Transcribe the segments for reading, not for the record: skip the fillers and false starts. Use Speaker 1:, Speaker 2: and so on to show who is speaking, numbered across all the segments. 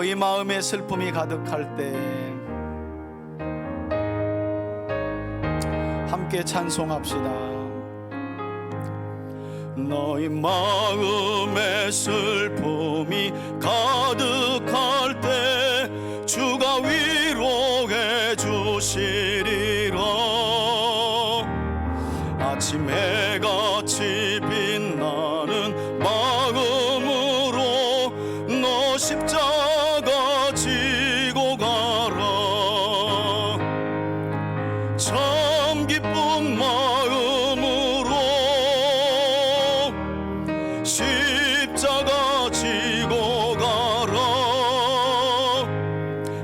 Speaker 1: 너희 마음에 슬픔이 가득할 때 함께 찬송합시다. 너희 마음에 슬픔이 가득할 때 주가 위로해 주시리라. 아침 해같이 빛나는 마음으로 너 십자가 지고 가라. 참 기쁜 마음으로 십자가 지고 가라.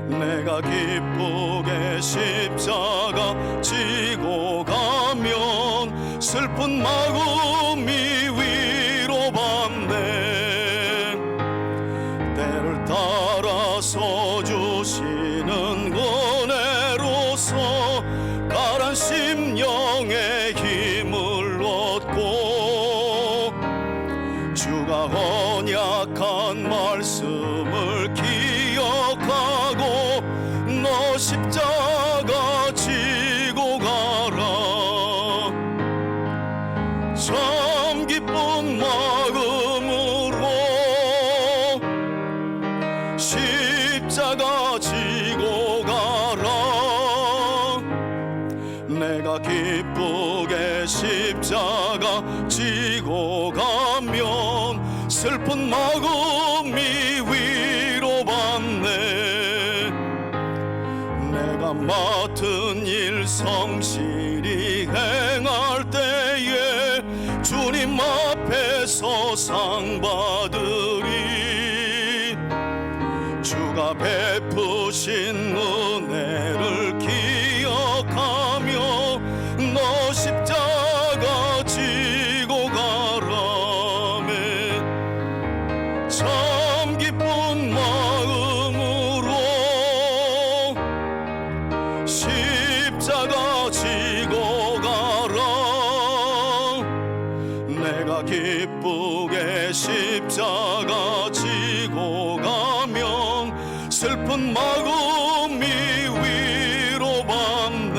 Speaker 1: 내가 기쁘게 십자가 지고 가면 슬픈 마음이 위로받네. 때를 따라서 주시는 은혜로서 가란 심령의 힘을 얻고 주가 언약한 말씀을 기억하고 너 십자가 지고 가라. 참 기쁜 마음으로 십자가 지고 가라. 내가 기쁘게 십자가 지고 가면 슬픈 마음이 위로받네. 내가 맡은 일 성실히 행할 때에 주님 앞에서 상 받으리. 주가 베푸신 은혜를 기억하며 너 십자가 지고 가라매. 참 기쁜 마음으로 십자가 지고 가라. 내가 기쁘게 십자가 지고 가면 슬픈 마음이 위로받네.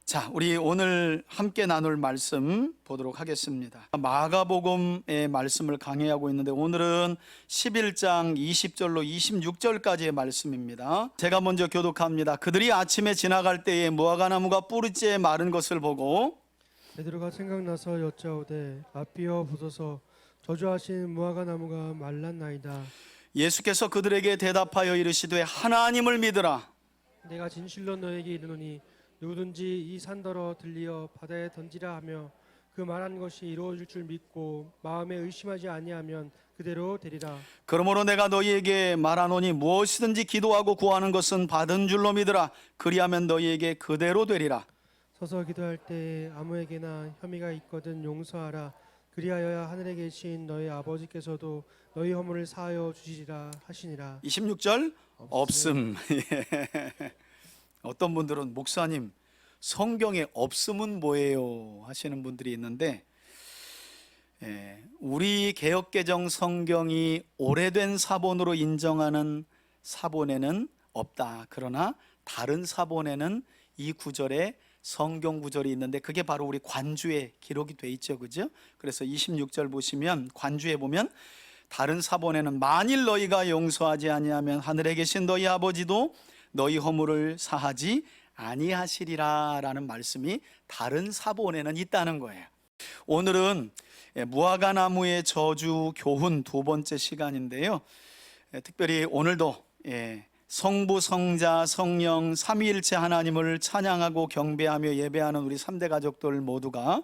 Speaker 1: 자, 우리 오늘 함께 나눌 말씀 보도록 하겠습니다. 마가복음의 말씀을 강의하고 있는데 오늘은 11장 20절로 26절까지의 말씀입니다. 제가 먼저 교독합니다. 그들이 아침에 지나갈 때에 무화과나무가 뿌리째 마른 것을 보고
Speaker 2: 베드로가 생각나서 여짜오되 앞이여 보소서 저주하신 무화과나무가 말랐나이다.
Speaker 1: 예수께서 그들에게 대답하여 이르시되 하나님을 믿으라.
Speaker 2: 내가 진실로 너에게 이르노니 누구든지 이 산더러 들리어 바다에 던지라 하며 그 말한 것이 이루어질 줄 믿고 마음에 의심하지 아니하면 그대로 되리라.
Speaker 1: 그러므로 내가 너희에게 말하노니 무엇이든지 기도하고 구하는 것은 받은 줄로 믿으라. 그리하면 너희에게 그대로 되리라.
Speaker 2: 서서 기도할 때 아무에게나 혐의가 있거든 용서하라. 그리하여야 하늘에 계신 너희 아버지께서도 너희 허물을 사하여 주시리라 하시니라.
Speaker 1: 26절 없음. 어떤 분들은 목사님 성경에 없음은 뭐예요 하시는 분들이 있는데, 우리 개역개정 성경이 오래된 사본으로 인정하는 사본에는 없다. 그러나 다른 사본에는 이 구절에 성경 구절이 있는데 그게 바로 우리 관주에 기록이 돼 있죠, 그죠? 그래서 26절 보시면 관주에 보면 다른 사본에는 만일 너희가 용서하지 아니하면 하늘에 계신 너희 아버지도 너희 허물을 사하지 아니하시리라 라는 말씀이 다른 사본에는 있다는 거예요. 오늘은 무화과나무의 저주 교훈 두 번째 시간인데요, 특별히 오늘도 성부, 성자, 성령 삼위일체 하나님을 찬양하고 경배하며 예배하는 우리 3대 가족들 모두가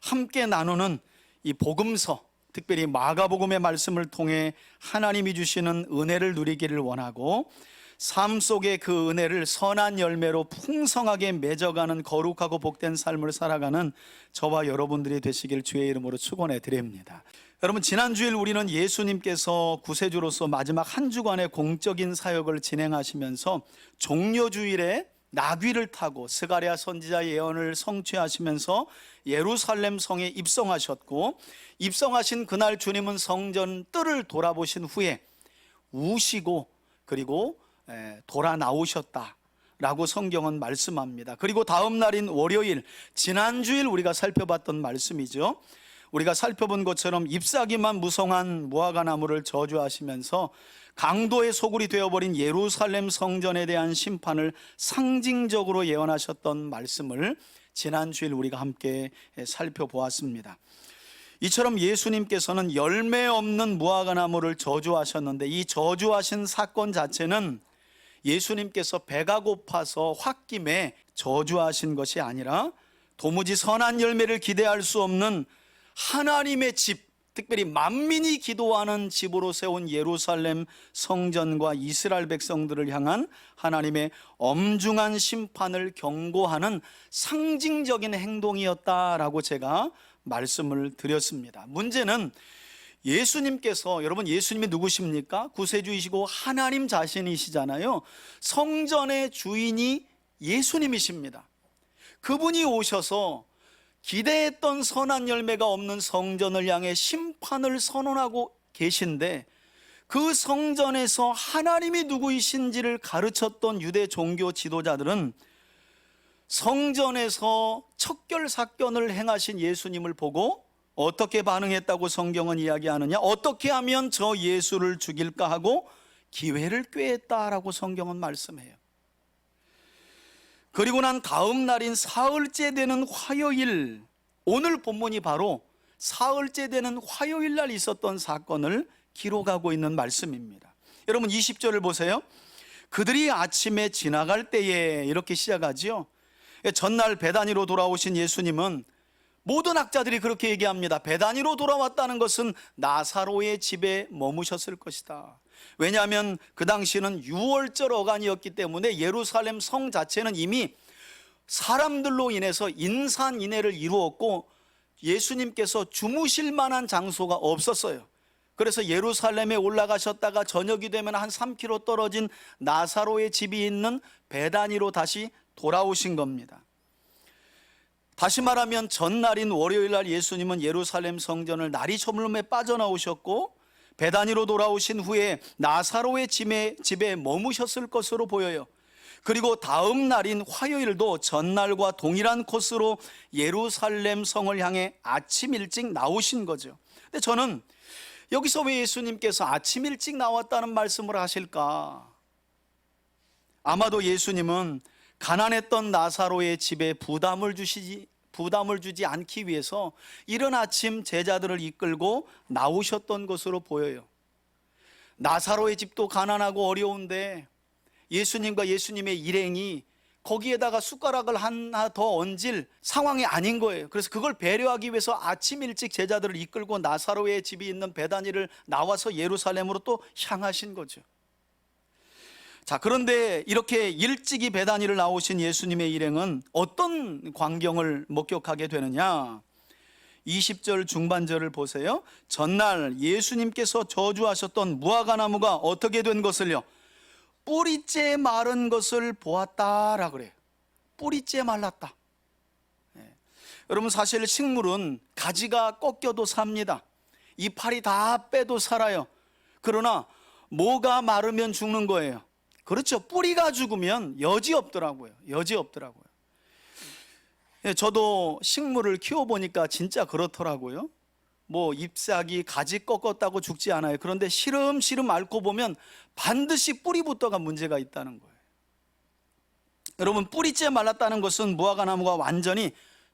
Speaker 1: 함께 나누는 이 복음서, 특별히 마가복음의 말씀을 통해 하나님이 주시는 은혜를 누리기를 원하고 삶 속에 그 은혜를 선한 열매로 풍성하게 맺어가는 거룩하고 복된 삶을 살아가는 저와 여러분들이 되시길 주의 이름으로 축원해 드립니다. 여러분, 지난 주일 우리는 예수님께서 구세주로서 마지막 한 주간의 공적인 사역을 진행하시면서 종려주일에 나귀를 타고 스가랴 선지자 예언을 성취하시면서 예루살렘 성에 입성하셨고, 입성하신 그날 주님은 성전 뜰을 돌아보신 후에 우시고 그리고 돌아 나오셨다라고 성경은 말씀합니다. 그리고 다음 날인 월요일, 지난주일 우리가 살펴봤던 말씀이죠. 우리가 살펴본 것처럼 잎사귀만 무성한 무화과나무를 저주하시면서 강도의 소굴이 되어버린 예루살렘 성전에 대한 심판을 상징적으로 예언하셨던 말씀을 지난주일 우리가 함께 살펴보았습니다. 이처럼 예수님께서는 열매 없는 무화과나무를 저주하셨는데, 이 저주하신 사건 자체는 예수님께서 배가 고파서 홧김에 저주하신 것이 아니라 도무지 선한 열매를 기대할 수 없는 하나님의 집, 특별히 만민이 기도하는 집으로 세운 예루살렘 성전과 이스라엘 백성들을 향한 하나님의 엄중한 심판을 경고하는 상징적인 행동이었다라고 제가 말씀을 드렸습니다. 문제는 예수님께서, 여러분 예수님이 누구십니까? 구세주이시고 하나님 자신이시잖아요. 성전의 주인이 예수님이십니다. 그분이 오셔서 기대했던 선한 열매가 없는 성전을 향해 심판을 선언하고 계신데, 그 성전에서 하나님이 누구이신지를 가르쳤던 유대 종교 지도자들은 성전에서 척결사건을 행하신 예수님을 보고 어떻게 반응했다고 성경은 이야기하느냐? 어떻게 하면 저 예수를 죽일까 하고 기회를 꾀했다라고 성경은 말씀해요. 그리고 난 다음 날인 사흘째 되는 화요일, 오늘 본문이 바로 사흘째 되는 화요일 날 있었던 사건을 기록하고 있는 말씀입니다. 여러분 20절을 보세요. 그들이 아침에 지나갈 때에, 이렇게 시작하지요. 전날 베다니로 돌아오신 예수님은, 모든 학자들이 그렇게 얘기합니다. 베다니로 돌아왔다는 것은 나사로의 집에 머무셨을 것이다. 왜냐하면 그 당시는 유월절 어간이었기 때문에 예루살렘 성 자체는 이미 사람들로 인해서 인산인해를 이루었고 예수님께서 주무실 만한 장소가 없었어요. 그래서 예루살렘에 올라가셨다가 저녁이 되면 한 3km 떨어진 나사로의 집이 있는 베다니로 다시 돌아오신 겁니다. 다시 말하면 전날인 월요일 날 예수님은 예루살렘 성전을 날이 저물음에 빠져나오셨고 베다니로 돌아오신 후에 나사로의 집에 머무셨을 것으로 보여요. 그리고 다음 날인 화요일도 전날과 동일한 코스로 예루살렘 성을 향해 아침 일찍 나오신 거죠. 근데 저는 여기서 왜 예수님께서 아침 일찍 나왔다는 말씀을 하실까? 아마도 예수님은 가난했던 나사로의 집에 부담을 주지 않기 위해서 이른 아침 제자들을 이끌고 나오셨던 것으로 보여요. 나사로의 집도 가난하고 어려운데 예수님과 예수님의 일행이 거기에다가 숟가락을 하나 더 얹을 상황이 아닌 거예요. 그래서 그걸 배려하기 위해서 아침 일찍 제자들을 이끌고 나사로의 집이 있는 베다니를 나와서 예루살렘으로 또 향하신 거죠. 자, 그런데 이렇게 일찍이 베다니를 나오신 예수님의 일행은 어떤 광경을 목격하게 되느냐? 20절 중반절을 보세요. 전날 예수님께서 저주하셨던 무화과나무가 어떻게 된 것을요? 뿌리째 마른 것을 보았다라 그래요. 뿌리째 말랐다. 여러분 사실 식물은 가지가 꺾여도 삽니다. 이파리 다 빼도 살아요. 그러나 뭐가 마르면 죽는 거예요? 그렇죠. 뿌리가 죽으면 여지 없더라고요. 저도 식물을 키워보니까 진짜 그렇더라고요. 뭐 잎사귀, 가지 꺾었다고 죽지 않아요. 그런데 시름시름 앓고 보면 반드시 뿌리부터가 문제가 있다는 거예요. 여러분 뿌리째 말랐다는 것은 무화과나무가 완전히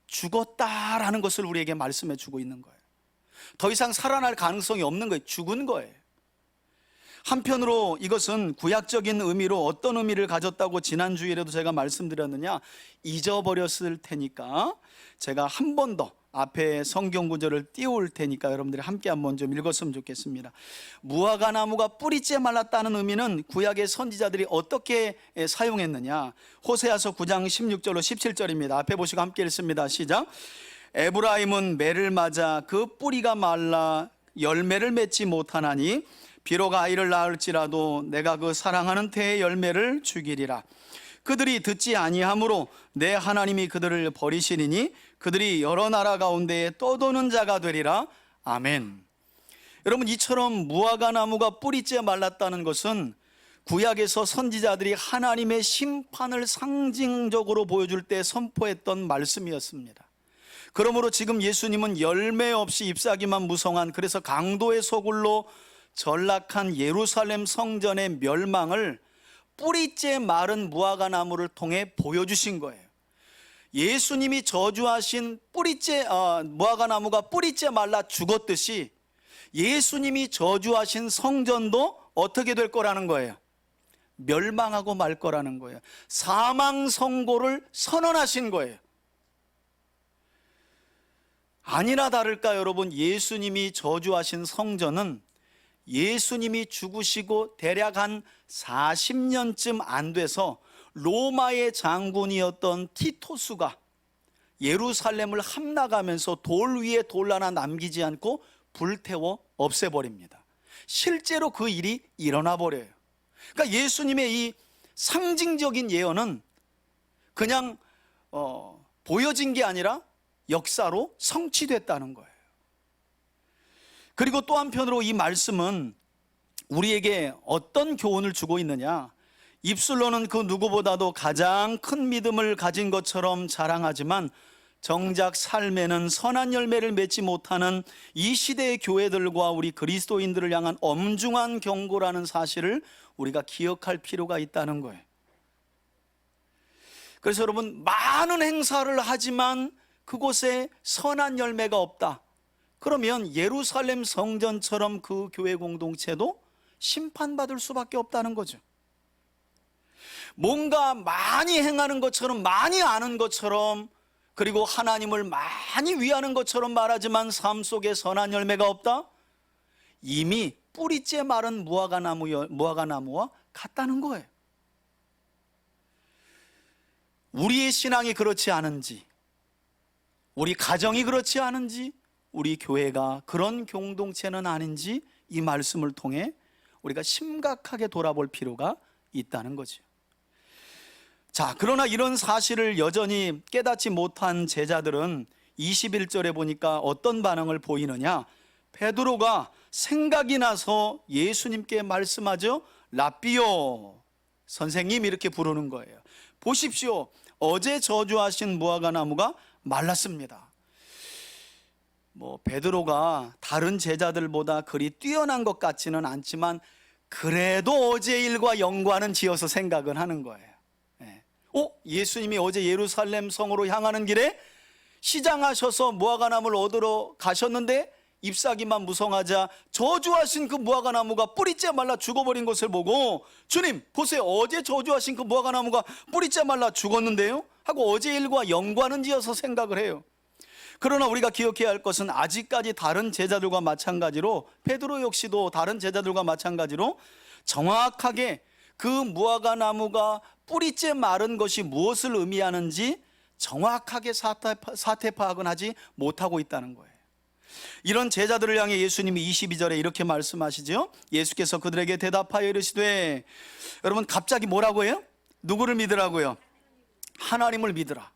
Speaker 1: 죽었다라는 것을 우리에게 말씀해 주고 있는 거예요. 더 이상 살아날 가능성이 없는 거예요. 죽은 거예요. 한편으로 이것은 구약적인 의미로 어떤 의미를 가졌다고 지난주에도 제가 말씀드렸느냐, 잊어버렸을 테니까 제가 한 번 더 앞에 성경 구절을 띄울 테니까 여러분들이 함께 한번 좀 읽었으면 좋겠습니다. 무화과나무가 뿌리째 말랐다는 의미는 구약의 선지자들이 어떻게 사용했느냐, 호세아서 9장 16절로 17절입니다. 앞에 보시고 함께 읽습니다. 시작. 에브라임은 매를 맞아 그 뿌리가 말라 열매를 맺지 못하나니 비록 아이를 낳을지라도 내가 그 사랑하는 태의 열매를 죽이리라. 그들이 듣지 아니하므로 내 하나님이 그들을 버리시리니 그들이 여러 나라 가운데에 떠도는 자가 되리라. 아멘. 여러분, 이처럼 무화과 나무가 뿌리째 말랐다는 것은 구약에서 선지자들이 하나님의 심판을 상징적으로 보여줄 때 선포했던 말씀이었습니다. 그러므로 지금 예수님은 열매 없이 잎사귀만 무성한, 그래서 강도의 소굴로 전락한 예루살렘 성전의 멸망을 뿌리째 마른 무화과 나무를 통해 보여주신 거예요. 예수님이 저주하신 무화과 나무가 뿌리째 말라 죽었듯이 예수님이 저주하신 성전도 어떻게 될 거라는 거예요? 멸망하고 말 거라는 거예요. 사망 선고를 선언하신 거예요. 아니나 다를까 여러분, 예수님이 저주하신 성전은 예수님이 죽으시고 대략 한 40년쯤 안 돼서 로마의 장군이었던 티토스가 예루살렘을 함락하면서 돌 위에 돌 하나 남기지 않고 불태워 없애버립니다. 실제로 그 일이 일어나 버려요. 그러니까 예수님의 이 상징적인 예언은 그냥 보여진 게 아니라 역사로 성취됐다는 거예요. 그리고 또 한편으로 이 말씀은 우리에게 어떤 교훈을 주고 있느냐? 입술로는 그 누구보다도 가장 큰 믿음을 가진 것처럼 자랑하지만 정작 삶에는 선한 열매를 맺지 못하는 이 시대의 교회들과 우리 그리스도인들을 향한 엄중한 경고라는 사실을 우리가 기억할 필요가 있다는 거예요. 그래서 여러분, 많은 행사를 하지만 그곳에 선한 열매가 없다. 그러면 예루살렘 성전처럼 그 교회 공동체도 심판받을 수밖에 없다는 거죠. 뭔가 많이 행하는 것처럼, 많이 아는 것처럼, 그리고 하나님을 많이 위하는 것처럼 말하지만 삶 속에 선한 열매가 없다? 이미 뿌리째 마른 무화과 나무와 같다는 거예요. 우리의 신앙이 그렇지 않은지, 우리 가정이 그렇지 않은지, 우리 교회가 그런 공동체는 아닌지 이 말씀을 통해 우리가 심각하게 돌아볼 필요가 있다는 거죠. 자, 그러나 이런 사실을 여전히 깨닫지 못한 제자들은 21절에 보니까 어떤 반응을 보이느냐? 베드로가 생각이 나서 예수님께 말씀하죠. 라삐요, 선생님, 이렇게 부르는 거예요. 보십시오, 어제 저주하신 무화과 나무가 말랐습니다. 베드로가 다른 제자들보다 그리 뛰어난 것 같지는 않지만 그래도 어제 일과 연관은 지어서 생각은 하는 거예요. 예수님이 어제 예루살렘 성으로 향하는 길에 시장하셔서 무화과 나무를 얻으러 가셨는데 잎사귀만 무성하자 저주하신 그 무화과 나무가 뿌리째 말라 죽어버린 것을 보고, 주님 보세요, 어제 저주하신 그 무화과 나무가 뿌리째 말라 죽었는데요? 하고 어제 일과 연관은 지어서 생각을 해요. 그러나 우리가 기억해야 할 것은 아직까지 다른 제자들과 마찬가지로, 베드로 역시도 다른 제자들과 마찬가지로 정확하게 그 무화과 나무가 뿌리째 마른 것이 무엇을 의미하는지 정확하게 사태 파악은 하지 못하고 있다는 거예요. 이런 제자들을 향해 예수님이 22절에 이렇게 말씀하시죠. 예수께서 그들에게 대답하여 이르시되, 여러분 갑자기 뭐라고 해요? 누구를 믿으라고요? 하나님을 믿으라.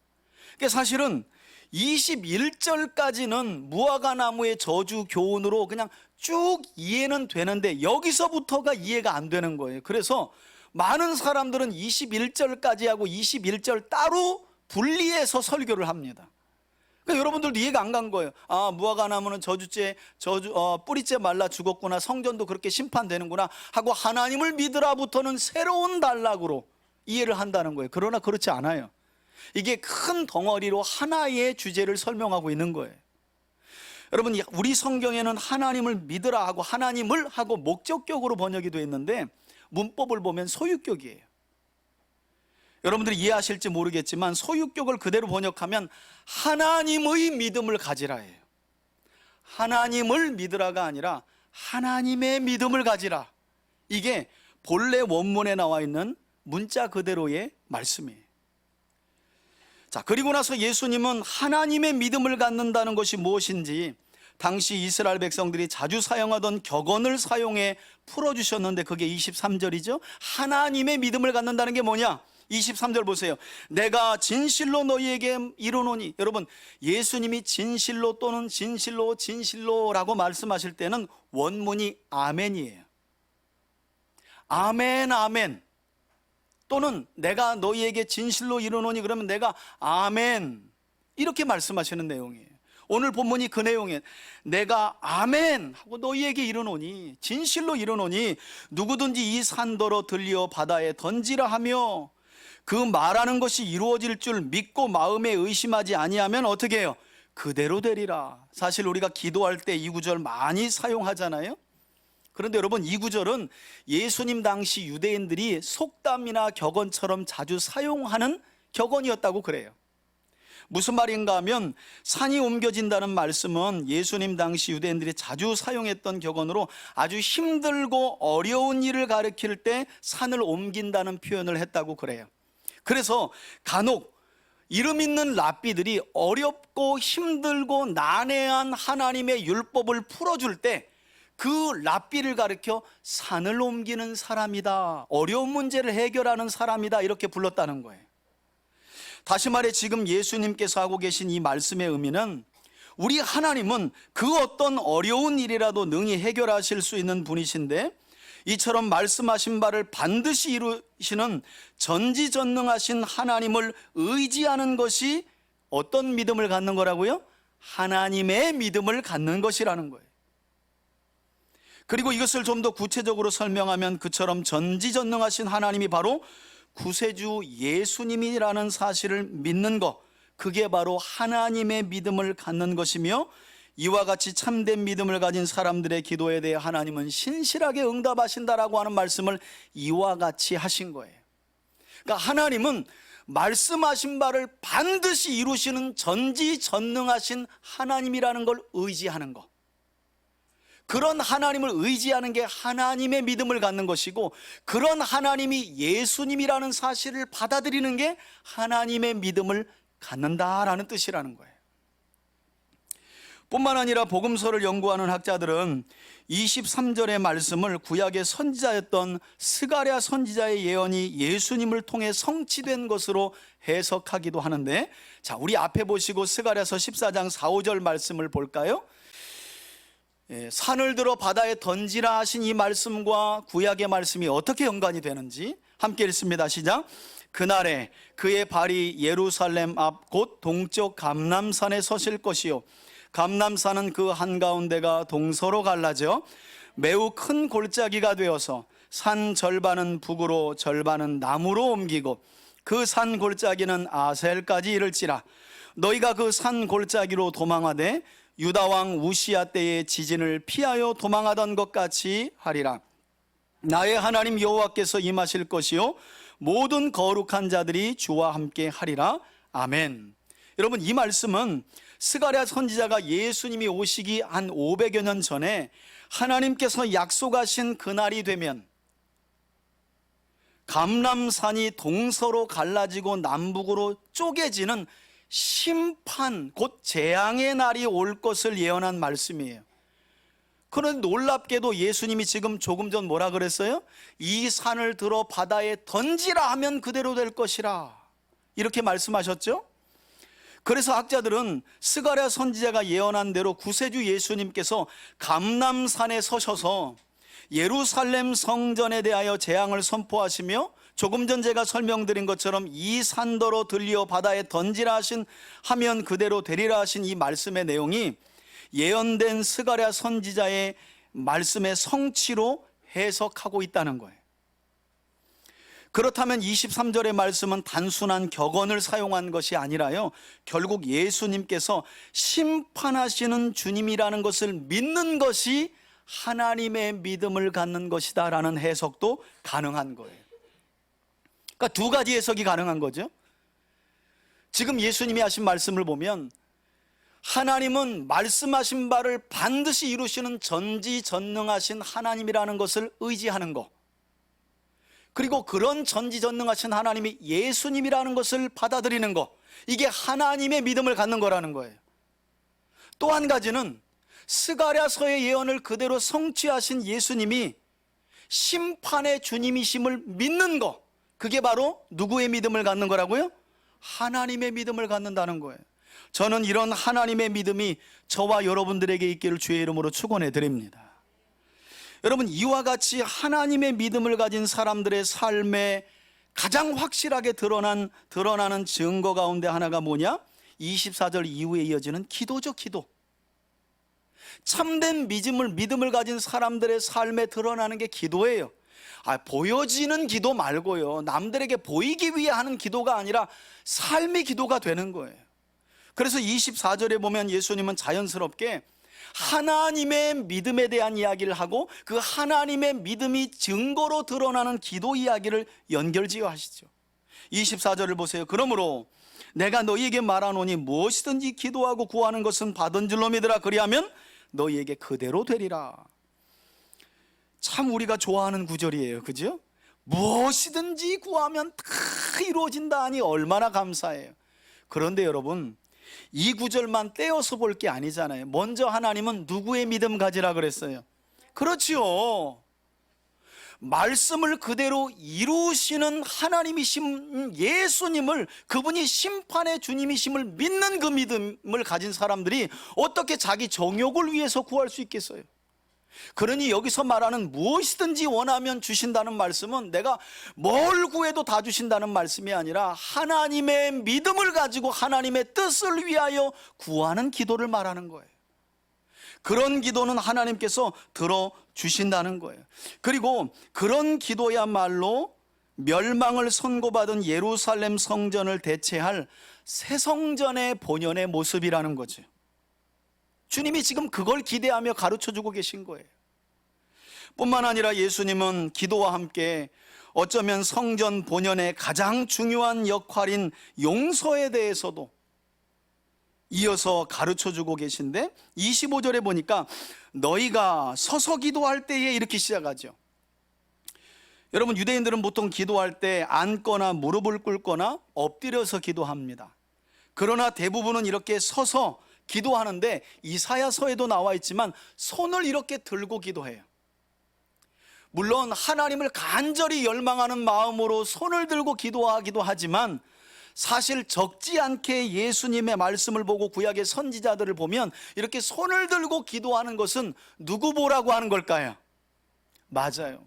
Speaker 1: 그러니까 사실은 21절까지는 무화과 나무의 저주 교훈으로 그냥 쭉 이해는 되는데 여기서부터가 이해가 안 되는 거예요. 그래서 많은 사람들은 21절까지 하고 21절 따로 분리해서 설교를 합니다. 그러니까 여러분들도 이해가 안 간 거예요. 무화과 나무는 뿌리째 말라 죽었구나, 성전도 그렇게 심판되는구나 하고 하나님을 믿으라부터는 새로운 단락으로 이해를 한다는 거예요. 그러나 그렇지 않아요. 이게 큰 덩어리로 하나의 주제를 설명하고 있는 거예요. 여러분, 우리 성경에는 하나님을 믿으라 하고 하나님을 하고 목적격으로 번역이 되어 있는데 문법을 보면 소유격이에요. 여러분들이 이해하실지 모르겠지만 소유격을 그대로 번역하면 하나님의 믿음을 가지라예요. 하나님을 믿으라가 아니라 하나님의 믿음을 가지라. 이게 본래 원문에 나와 있는 문자 그대로의 말씀이에요. 자, 그리고 나서 예수님은 하나님의 믿음을 갖는다는 것이 무엇인지 당시 이스라엘 백성들이 자주 사용하던 격언을 사용해 풀어주셨는데 그게 23절이죠. 하나님의 믿음을 갖는다는 게 뭐냐? 23절 보세요. 내가 진실로 너희에게 이르노니. 여러분, 예수님이 진실로 또는 진실로라고 말씀하실 때는 원문이 아멘이에요. 아멘, 아멘. 또는 내가 너희에게 진실로 이르노니, 그러면 내가 아멘, 이렇게 말씀하시는 내용이에요. 오늘 본문이 그 내용이에요. 내가 아멘 하고 너희에게 이르노니, 진실로 이르노니 누구든지 이 산더러 들려 바다에 던지라 하며 그 말하는 것이 이루어질 줄 믿고 마음에 의심하지 아니하면 어떻게 해요? 그대로 되리라. 사실 우리가 기도할 때 이 구절 많이 사용하잖아요. 그런데 여러분, 이 구절은 예수님 당시 유대인들이 속담이나 격언처럼 자주 사용하는 격언이었다고 그래요. 무슨 말인가 하면, 산이 옮겨진다는 말씀은 예수님 당시 유대인들이 자주 사용했던 격언으로 아주 힘들고 어려운 일을 가리킬 때 산을 옮긴다는 표현을 했다고 그래요. 그래서 간혹 이름 있는 랍비들이 어렵고 힘들고 난해한 하나님의 율법을 풀어줄 때 그 랍비를 가리켜 산을 옮기는 사람이다, 어려운 문제를 해결하는 사람이다, 이렇게 불렀다는 거예요. 다시 말해, 지금 예수님께서 하고 계신 이 말씀의 의미는, 우리 하나님은 그 어떤 어려운 일이라도 능히 해결하실 수 있는 분이신데, 이처럼 말씀하신 바를 반드시 이루시는 전지전능하신 하나님을 의지하는 것이 어떤 믿음을 갖는 거라고요? 하나님의 믿음을 갖는 것이라는 거예요. 그리고 이것을 좀 더 구체적으로 설명하면, 그처럼 전지전능하신 하나님이 바로 구세주 예수님이라는 사실을 믿는 것, 그게 바로 하나님의 믿음을 갖는 것이며, 이와 같이 참된 믿음을 가진 사람들의 기도에 대해 하나님은 신실하게 응답하신다라고 하는 말씀을 이와 같이 하신 거예요. 그러니까 하나님은 말씀하신 바를 반드시 이루시는 전지전능하신 하나님이라는 걸 의지하는 것, 그런 하나님을 의지하는 게 하나님의 믿음을 갖는 것이고, 그런 하나님이 예수님이라는 사실을 받아들이는 게 하나님의 믿음을 갖는다라는 뜻이라는 거예요. 뿐만 아니라 복음서를 연구하는 학자들은 23절의 말씀을 구약의 선지자였던 스가랴 선지자의 예언이 예수님을 통해 성취된 것으로 해석하기도 하는데, 자, 우리 앞에 보시고 스가랴서 14장 4, 5절 말씀을 볼까요? 산을 들어 바다에 던지라 하신 이 말씀과 구약의 말씀이 어떻게 연관이 되는지 함께 읽습니다. 시작. 그날에 그의 발이 예루살렘 앞 곧 동쪽 감람산에 서실 것이요, 감람산은 그 한가운데가 동서로 갈라져 매우 큰 골짜기가 되어서 산 절반은 북으로 절반은 남으로 옮기고 그 산 골짜기는 아셀까지 이를지라. 너희가 그 산 골짜기로 도망하되 유다 왕 우시야 때의 지진을 피하여 도망하던 것 같이 하리라. 나의 하나님 여호와께서 임하실 것이요, 모든 거룩한 자들이 주와 함께 하리라. 아멘. 여러분, 이 말씀은 스가랴 선지자가 예수님이 오시기 한 500여 년 전에 하나님께서 약속하신 그날이 되면 감람산이 동서로 갈라지고 남북으로 쪼개지는 심판, 곧 재앙의 날이 올 것을 예언한 말씀이에요. 그런데 놀랍게도 예수님이 지금 조금 전 뭐라 그랬어요? 이 산을 들어 바다에 던지라 하면 그대로 될 것이라, 이렇게 말씀하셨죠? 그래서 학자들은 스가랴 선지자가 예언한 대로 구세주 예수님께서 감람산에 서셔서 예루살렘 성전에 대하여 재앙을 선포하시며, 조금 전 제가 설명드린 것처럼 이 산더러 들려 바다에 던지라 하면 그대로 되리라 하신 이 말씀의 내용이 예언된 스가랴 선지자의 말씀의 성취로 해석하고 있다는 거예요. 그렇다면 23절의 말씀은 단순한 격언을 사용한 것이 아니라요, 결국 예수님께서 심판하시는 주님이라는 것을 믿는 것이 하나님의 믿음을 갖는 것이다 라는 해석도 가능한 거예요. 그러니까 두 가지 해석이 가능한 거죠. 지금 예수님이 하신 말씀을 보면 하나님은 말씀하신 바를 반드시 이루시는 전지전능하신 하나님이라는 것을 의지하는 것, 그리고 그런 전지전능하신 하나님이 예수님이라는 것을 받아들이는 것, 이게 하나님의 믿음을 갖는 거라는 거예요. 또 한 가지는 스가랴서의 예언을 그대로 성취하신 예수님이 심판의 주님이심을 믿는 것, 그게 바로 누구의 믿음을 갖는 거라고요? 하나님의 믿음을 갖는다는 거예요. 저는 이런 하나님의 믿음이 저와 여러분들에게 있기를 주의 이름으로 축원해 드립니다. 여러분, 이와 같이 하나님의 믿음을 가진 사람들의 삶에 가장 확실하게 드러나는 증거 가운데 하나가 뭐냐? 24절 이후에 이어지는 기도죠. 기도. 참된 믿음을 가진 사람들의 삶에 드러나는 게 기도예요. 보여지는 기도 말고요, 남들에게 보이기 위해 하는 기도가 아니라 삶의 기도가 되는 거예요. 그래서 24절에 보면 예수님은 자연스럽게 하나님의 믿음에 대한 이야기를 하고 그 하나님의 믿음이 증거로 드러나는 기도 이야기를 연결지어 하시죠. 24절을 보세요. 그러므로 내가 너희에게 말하노니 무엇이든지 기도하고 구하는 것은 받은 줄로 믿으라. 그리하면 너희에게 그대로 되리라. 참 우리가 좋아하는 구절이에요. 그죠? 무엇이든지 구하면 다 이루어진다 하니 얼마나 감사해요. 그런데 여러분, 이 구절만 떼어서 볼 게 아니잖아요. 먼저 하나님은 누구의 믿음 가지라 그랬어요? 그렇지요. 말씀을 그대로 이루시는 하나님이신 예수님을, 그분이 심판의 주님이심을 믿는 그 믿음을 가진 사람들이 어떻게 자기 정욕을 위해서 구할 수 있겠어요? 그러니 여기서 말하는 무엇이든지 원하면 주신다는 말씀은 내가 뭘 구해도 다 주신다는 말씀이 아니라 하나님의 믿음을 가지고 하나님의 뜻을 위하여 구하는 기도를 말하는 거예요. 그런 기도는 하나님께서 들어주신다는 거예요. 그리고 그런 기도야말로 멸망을 선고받은 예루살렘 성전을 대체할 새 성전의 본연의 모습이라는 거죠. 주님이 지금 그걸 기대하며 가르쳐주고 계신 거예요. 뿐만 아니라 예수님은 기도와 함께 어쩌면 성전 본연의 가장 중요한 역할인 용서에 대해서도 이어서 가르쳐주고 계신데 25절에 보니까 너희가 서서 기도할 때에 이렇게 시작하죠. 여러분, 유대인들은 보통 기도할 때 앉거나 무릎을 꿇거나 엎드려서 기도합니다. 그러나 대부분은 이렇게 서서 기도하는데 이사야서에도 나와 있지만 손을 이렇게 들고 기도해요. 물론 하나님을 간절히 열망하는 마음으로 손을 들고 기도하기도 하지만 사실 적지 않게 예수님의 말씀을 보고 구약의 선지자들을 보면 이렇게 손을 들고 기도하는 것은 누구 보라고 하는 걸까요? 맞아요.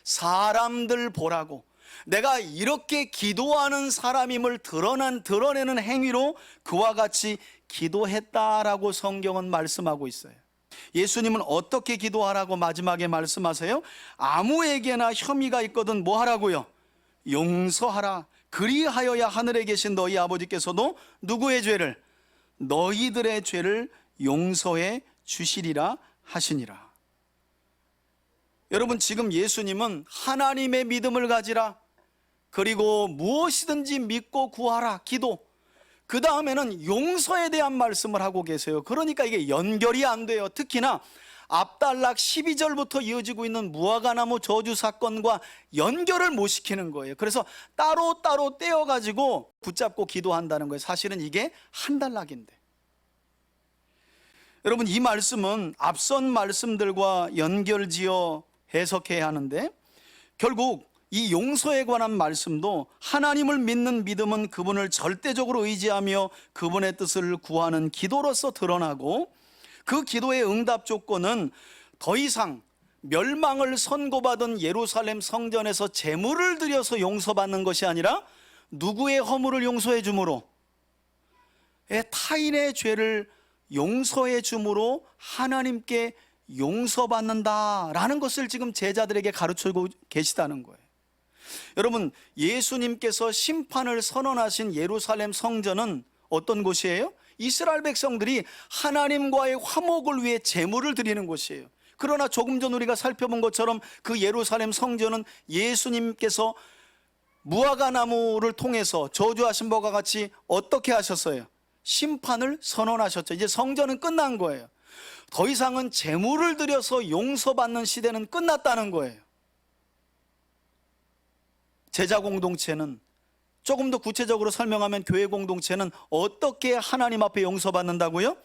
Speaker 1: 사람들 보라고, 내가 이렇게 기도하는 사람임을 드러내는 행위로 그와 같이 기도했다라고 성경은 말씀하고 있어요. 예수님은 어떻게 기도하라고 마지막에 말씀하세요? 아무에게나 혐의가 있거든 뭐 하라고요? 용서하라. 그리하여야 하늘에 계신 너희 아버지께서도 누구의 죄를? 너희들의 죄를 용서해 주시리라 하시니라. 여러분, 지금 예수님은 하나님의 믿음을 가지라, 그리고 무엇이든지 믿고 구하라, 기도, 그 다음에는 용서에 대한 말씀을 하고 계세요. 그러니까 이게 연결이 안 돼요. 특히나 앞단락 12절부터 이어지고 있는 무화과나무 저주 사건과 연결을 못 시키는 거예요. 그래서 따로따로 떼어가지고 붙잡고 기도한다는 거예요. 사실은 이게 한 단락인데, 여러분, 이 말씀은 앞선 말씀들과 연결지어 해석해야 하는데, 결국 이 용서에 관한 말씀도 하나님을 믿는 믿음은 그분을 절대적으로 의지하며 그분의 뜻을 구하는 기도로서 드러나고, 그 기도의 응답 조건은 더 이상 멸망을 선고받은 예루살렘 성전에서 제물을 드려서 용서받는 것이 아니라 누구의 허물을 용서해 줌으로, 타인의 죄를 용서해 줌으로 하나님께 용서받는다라는 것을 지금 제자들에게 가르치고 계시다는 거예요. 여러분, 예수님께서 심판을 선언하신 예루살렘 성전은 어떤 곳이에요? 이스라엘 백성들이 하나님과의 화목을 위해 제물을 드리는 곳이에요. 그러나 조금 전 우리가 살펴본 것처럼 그 예루살렘 성전은 예수님께서 무화과나무를 통해서 저주하신 바와 같이 어떻게 하셨어요? 심판을 선언하셨죠. 이제 성전은 끝난 거예요. 더 이상은 제물을 드려서 용서받는 시대는 끝났다는 거예요. 제자 공동체는, 조금 더 구체적으로 설명하면 교회 공동체는 어떻게 하나님 앞에 용서받는다고요?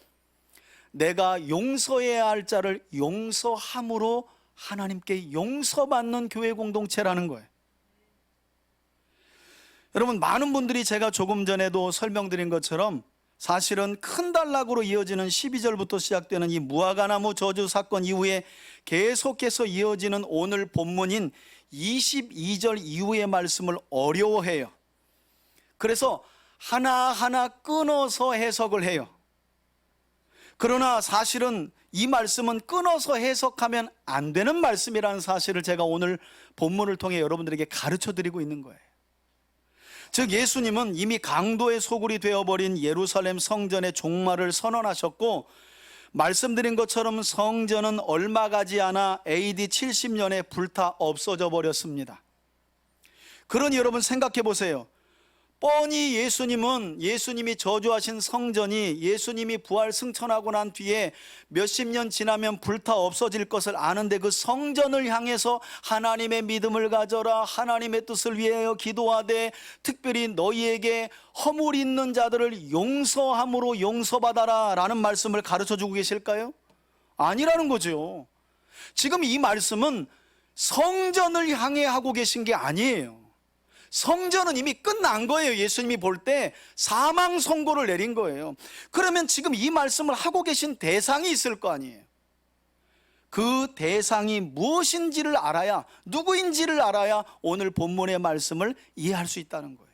Speaker 1: 내가 용서해야 할 자를 용서함으로 하나님께 용서받는 교회 공동체라는 거예요. 여러분, 많은 분들이 제가 조금 전에도 설명드린 것처럼 사실은 큰 단락으로 이어지는 12절부터 시작되는 이 무화과나무 저주 사건 이후에 계속해서 이어지는 오늘 본문인 22절 이후의 말씀을 어려워해요. 그래서 하나하나 끊어서 해석을 해요. 그러나 사실은 이 말씀은 끊어서 해석하면 안 되는 말씀이라는 사실을 제가 오늘 본문을 통해 여러분들에게 가르쳐 드리고 있는 거예요. 즉, 예수님은 이미 강도의 소굴이 되어버린 예루살렘 성전의 종말을 선언하셨고, 말씀드린 것처럼 성전은 얼마 가지 않아 AD 70년에 불타 없어져 버렸습니다. 그러니 여러분 생각해 보세요. 뻔히 예수님이 저주하신 성전이 예수님이 부활 승천하고 난 뒤에 몇십 년 지나면 불타 없어질 것을 아는데, 그 성전을 향해서 하나님의 믿음을 가져라, 하나님의 뜻을 위하여 기도하되 특별히 너희에게 허물 있는 자들을 용서함으로 용서받아라 라는 말씀을 가르쳐주고 계실까요? 아니라는 거죠. 지금 이 말씀은 성전을 향해 하고 계신 게 아니에요. 성전은 이미 끝난 거예요. 예수님이 볼 때 사망 선고를 내린 거예요. 그러면 지금 이 말씀을 하고 계신 대상이 있을 거 아니에요. 그 대상이 무엇인지를 알아야, 누구인지를 알아야 오늘 본문의 말씀을 이해할 수 있다는 거예요.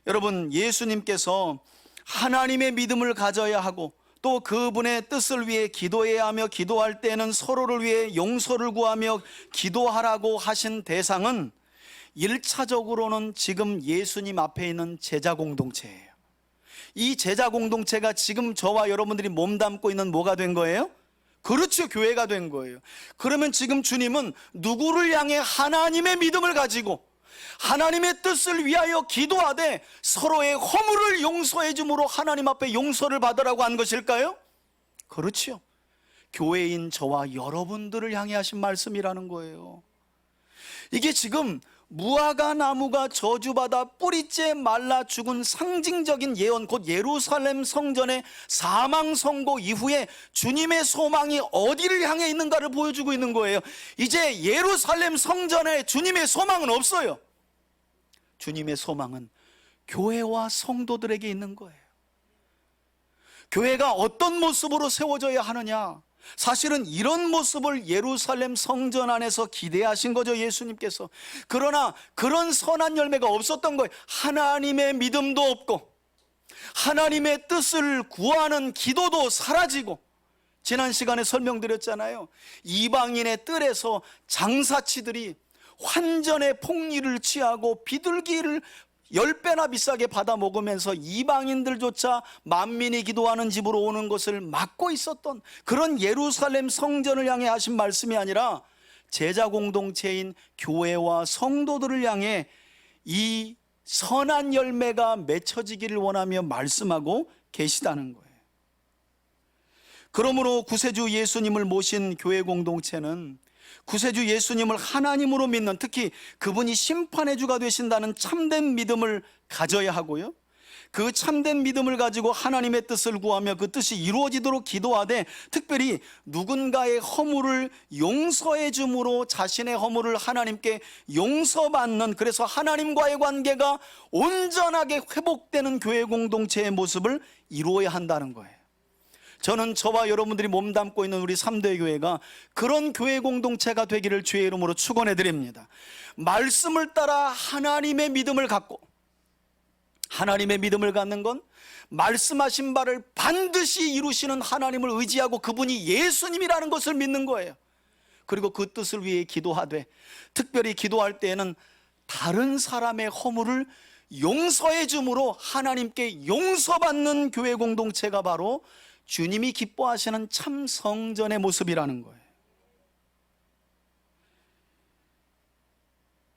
Speaker 1: 여러분, 예수님께서 하나님의 믿음을 가져야 하고 또 그분의 뜻을 위해 기도해야 하며, 기도할 때는 서로를 위해 용서를 구하며 기도하라고 하신 대상은 1차적으로는 지금 예수님 앞에 있는 제자 공동체예요. 이 제자 공동체가 지금 저와 여러분들이 몸담고 있는 뭐가 된 거예요? 그렇죠, 교회가 된 거예요. 그러면 지금 주님은 누구를 향해 하나님의 믿음을 가지고 하나님의 뜻을 위하여 기도하되 서로의 허물을 용서해 줌으로 하나님 앞에 용서를 받으라고 한 것일까요? 그렇죠. 교회인 저와 여러분들을 향해 하신 말씀이라는 거예요. 이게 지금 무화과 나무가 저주받아 뿌리째 말라 죽은 상징적인 예언, 곧 예루살렘 성전의 사망 선고 이후에 주님의 소망이 어디를 향해 있는가를 보여주고 있는 거예요. 이제 예루살렘 성전에 주님의 소망은 없어요. 주님의 소망은 교회와 성도들에게 있는 거예요. 교회가 어떤 모습으로 세워져야 하느냐, 사실은 이런 모습을 예루살렘 성전 안에서 기대하신 거죠, 예수님께서. 그러나 그런 선한 열매가 없었던 거예요. 하나님의 믿음도 없고 하나님의 뜻을 구하는 기도도 사라지고, 지난 시간에 설명드렸잖아요. 이방인의 뜰에서 장사치들이 환전의 폭리를 취하고 비둘기를 10배나 비싸게 받아 먹으면서 이방인들조차 만민이 기도하는 집으로 오는 것을 막고 있었던 그런 예루살렘 성전을 향해 하신 말씀이 아니라 제자 공동체인 교회와 성도들을 향해 이 선한 열매가 맺혀지기를 원하며 말씀하고 계시다는 거예요. 그러므로 구세주 예수님을 모신 교회 공동체는 구세주 예수님을 하나님으로 믿는, 특히 그분이 심판의 주가 되신다는 참된 믿음을 가져야 하고요, 그 참된 믿음을 가지고 하나님의 뜻을 구하며 그 뜻이 이루어지도록 기도하되 특별히 누군가의 허물을 용서해 줌으로 자신의 허물을 하나님께 용서받는, 그래서 하나님과의 관계가 온전하게 회복되는 교회 공동체의 모습을 이루어야 한다는 거예요. 저는 저와 여러분들이 몸담고 있는 우리 3대 교회가 그런 교회 공동체가 되기를 주의 이름으로 축원해 드립니다. 말씀을 따라 하나님의 믿음을 갖고, 하나님의 믿음을 갖는 건 말씀하신 바를 반드시 이루시는 하나님을 의지하고 그분이 예수님이라는 것을 믿는 거예요. 그리고 그 뜻을 위해 기도하되 특별히 기도할 때에는 다른 사람의 허물을 용서해 줌으로 하나님께 용서받는 교회 공동체가 바로 주님이 기뻐하시는 참 성전의 모습이라는 거예요.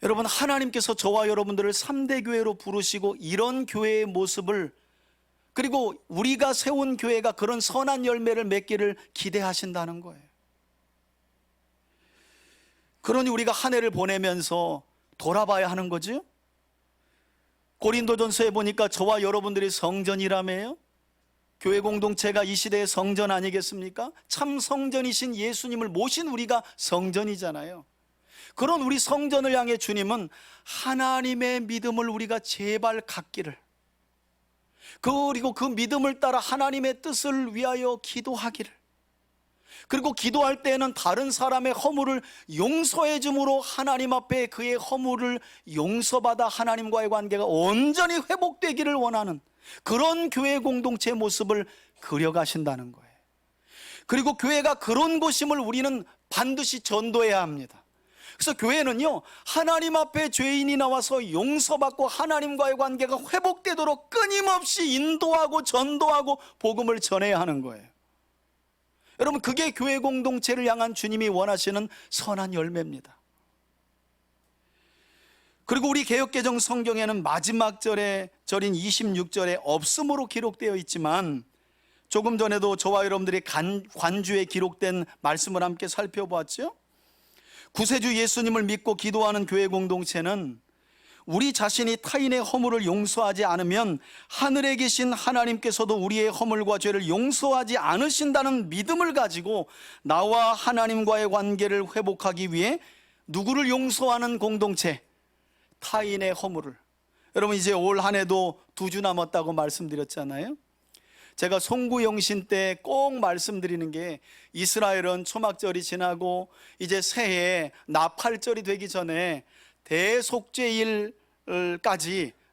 Speaker 1: 여러분, 하나님께서 저와 여러분들을 3대 교회로 부르시고 이런 교회의 모습을, 그리고 우리가 세운 교회가 그런 선한 열매를 맺기를 기대하신다는 거예요. 그러니 우리가 한 해를 보내면서 돌아봐야 하는 거죠. 고린도전서에 보니까 저와 여러분들이 성전이라며요. 교회 공동체가 이 시대의 성전 아니겠습니까? 참 성전이신 예수님을 모신 우리가 성전이잖아요. 그런 우리 성전을 향해 주님은 하나님의 믿음을 우리가 제발 갖기를, 그리고 그 믿음을 따라 하나님의 뜻을 위하여 기도하기를, 그리고 기도할 때에는 다른 사람의 허물을 용서해 줌으로 하나님 앞에 그의 허물을 용서받아 하나님과의 관계가 온전히 회복되기를 원하는 그런 교회 공동체의 모습을 그려가신다는 거예요. 그리고 교회가 그런 곳임을 우리는 반드시 전도해야 합니다. 그래서 교회는요, 하나님 앞에 죄인이 나와서 용서받고 하나님과의 관계가 회복되도록 끊임없이 인도하고 전도하고 복음을 전해야 하는 거예요. 여러분, 그게 교회 공동체를 향한 주님이 원하시는 선한 열매입니다. 그리고 우리 개역개정 성경에는 마지막 절인 26절에 없음으로 기록되어 있지만, 조금 전에도 저와 여러분들이 관주에 기록된 말씀을 함께 살펴보았죠. 구세주 예수님을 믿고 기도하는 교회 공동체는 우리 자신이 타인의 허물을 용서하지 않으면 하늘에 계신 하나님께서도 우리의 허물과 죄를 용서하지 않으신다는 믿음을 가지고 나와 하나님과의 관계를 회복하기 위해 누구를 용서하는 공동체? 타인의 허물을. 여러분, 이제 올 한 해도 2주 남았다고 말씀드렸잖아요. 제가 송구영신 때 꼭 말씀드리는 게, 이스라엘은 초막절이 지나고 이제 새해 나팔절이 되기 전에 대속죄일까지,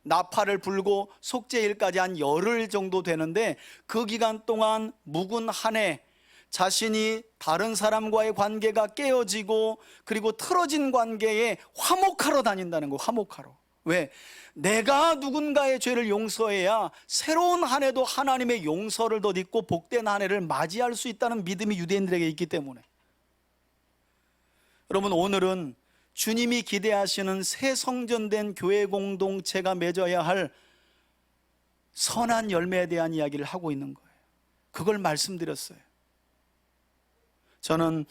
Speaker 1: 나팔을 불고 속죄일까지 한 열흘 정도 되는데, 그 기간 동안 묵은 한 해 자신이 다른 사람과의 관계가 깨어지고 그리고 틀어진 관계에 화목하러 다닌다는 거예요. 화목하러. 왜? 내가 누군가의 죄를 용서해야 새로운 한 해도 하나님의 용서를 덧입고 복된 한 해를 맞이할 수 있다는 믿음이 유대인들에게 있기 때문에. 여러분, 오늘은 주님이 기대하시는 새 성전된 교회 공동체가 맺어야 할 선한 열매에 대한 이야기를 하고 있는 거예요. 그걸 말씀드렸어요. 저는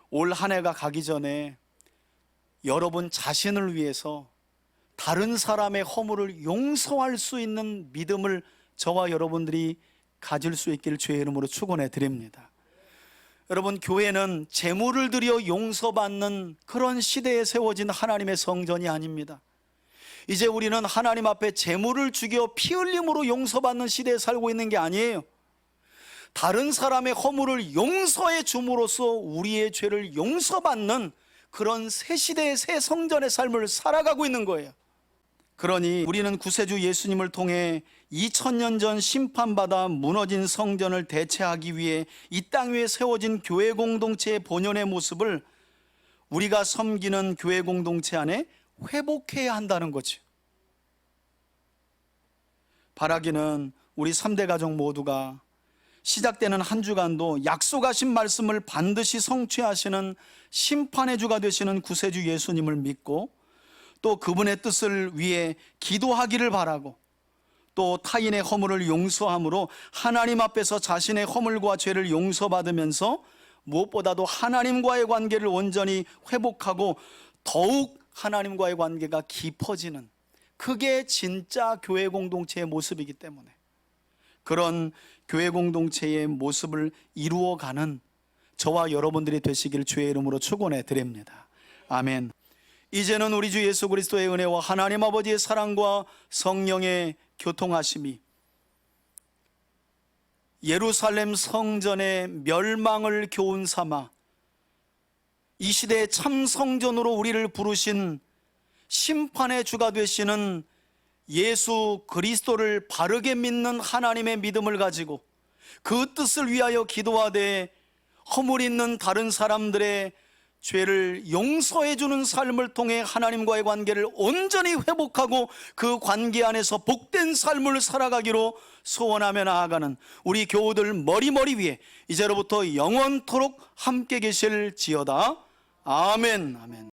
Speaker 1: 올 한 해가 가기 전에 여러분 자신을 위해서 다른 사람의 허물을 용서할 수 있는 믿음을 저와 여러분들이 가질 수 있기를 주의 이름으로 축원해 드립니다. 여러분, 교회는 재물을 들여 용서받는 그런 시대에 세워진 하나님의 성전이 아닙니다. 이제 우리는 하나님 앞에 재물을 죽여 피 흘림으로 용서받는 시대에 살고 있는 게 아니에요. 다른 사람의 허물을 용서해 줌으로써 우리의 죄를 용서받는 그런 새 시대의 새 성전의 삶을 살아가고 있는 거예요. 그러니 우리는 구세주 예수님을 통해 2000년 전 심판받아 무너진 성전을 대체하기 위해 이 땅 위에 세워진 교회 공동체의 본연의 모습을 우리가 섬기는 교회 공동체 안에 회복해야 한다는 거죠. 바라기는 우리 3대 가족 모두가 시작되는 한 주간도 약속하신 말씀을 반드시 성취하시는 심판의 주가 되시는 구세주 예수님을 믿고, 또 그분의 뜻을 위해 기도하기를 바라고, 또 타인의 허물을 용서함으로 하나님 앞에서 자신의 허물과 죄를 용서받으면서 무엇보다도 하나님과의 관계를 온전히 회복하고 더욱 하나님과의 관계가 깊어지는, 그게 진짜 교회 공동체의 모습이기 때문에 그런 교회 공동체의 모습을 이루어가는 저와 여러분들이 되시길 주의 이름으로 축원해 드립니다. 아멘. 이제는 우리 주 예수 그리스도의 은혜와 하나님 아버지의 사랑과 성령의 교통하심이 예루살렘 성전의 멸망을 교훈 삼아 이 시대의 참 성전으로 우리를 부르신 심판의 주가 되시는 예수 그리스도를 바르게 믿는 하나님의 믿음을 가지고 그 뜻을 위하여 기도하되 허물 있는 다른 사람들의 죄를 용서해 주는 삶을 통해 하나님과의 관계를 온전히 회복하고 그 관계 안에서 복된 삶을 살아가기로 소원하며 나아가는 우리 교우들 머리 위에 이제로부터 영원토록 함께 계실지어다. 아멘. 아멘.